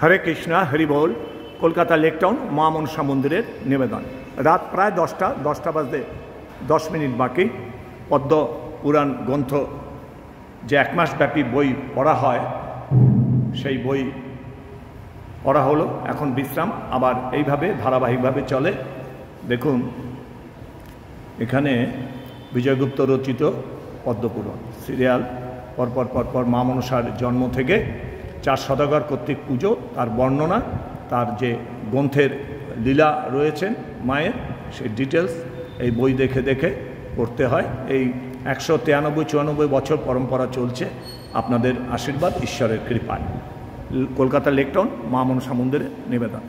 হরে কৃষ্ণা হরি বল। Kolkata lake town মা মনসা মন্দিরের নিবেদন। রাত প্রায় 10টা বাজতে 10 মিনিট বাকি। পদ্ম পুরাণ গ্রন্থ যে 1 মাস ব্যাপী বই পড়া হয়, সেই বই পড়া হলো, এখন বিশ্রাম। আবার এইভাবে ধারাবাহিকভাবে চলে। দেখুন এখানে বিজয়গুপ্ত রচিত পদ্মপুরাণ সিরিয়াল পরপর মা মনসার জন্ম থেকে 4 সদাগর কর্তৃক পুজো, তার বর্ণনা, তার যে গ্রন্থের লীলা রয়েছেন মায়ের, সেই ডিটেলস এই বই দেখে দেখে পড়তে হয়। এই 193-94 বছর পরম্পরা চলছে। আপনাদের আশীর্বাদ, ঈশ্বরের কৃপায়। কলকাতা লেকটাউন মা মনসা মন্দিরে নিবেদন।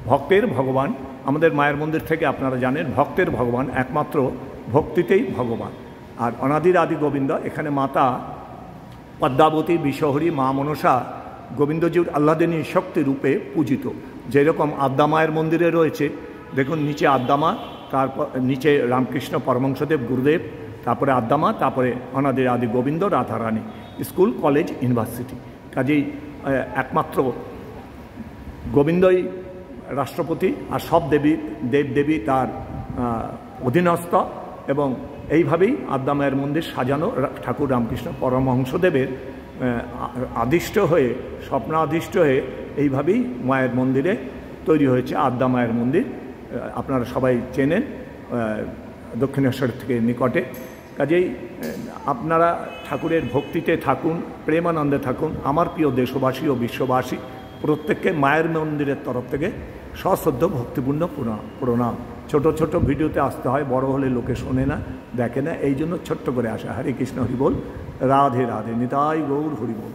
ভক্তের ভগবান, আমাদের মায়ের মন্দির থেকে আপনারা জানেন ভক্তের ভগবান, একমাত্র ভক্তিতেই ভগবান। আর অনাদির আদি গোবিন্দ, এখানে মাতা পদ্মাবতী বিশ্বহরী মা মনসা গোবিন্দজির আহ্লাদিনী শক্তি রূপে পূজিত। যেরকম আদ্যা মায়ের মন্দিরে রয়েছে, দেখুন নিচে আদ্যা মা, তারপর নিচে রামকৃষ্ণ পরমহংসদেব গুরুদেব, তারপরে আদ্যা মা, তারপরে অনাদির আদি Govinda, Radharani, school college university. কাজেই একমাত্র গোবিন্দই রাষ্ট্রপতি, আর সব দেবদেবী তার অধীনস্থ। এবং এইভাবেই আদ্যা মায়ের মন্দির সাজানো। ঠাকুর রামকৃষ্ণ পরমহংসদেবের আদিষ্ট হয়ে, স্বপ্নাদিষ্ট হয়ে এইভাবেই মায়ের মন্দিরে তৈরি হয়েছে আদ্যা মায়ের মন্দির। আপনারা সবাই চেনেন, দক্ষিণেশ্বর থেকে নিকটে। কাজেই আপনারা ঠাকুরের ভক্তিতে থাকুন, প্রেমানন্দে থাকুন। আমার প্রিয় দেশবাসী ও বিশ্ববাসী প্রত্যেককে মায়ের মন্দিরের তরফ থেকে সশ্রদ্ধ ভক্তিপূর্ণ প্রণাম। ছোট ছোট ভিডিওতে আসতে হয়, বড় হলে লোকে শোনে না, দেখে না, এই জন্য ছোট্ট করে আসা। হরে কৃষ্ণ হরি বল। রাধে রাধে। নিতাই গৌর হরি বল।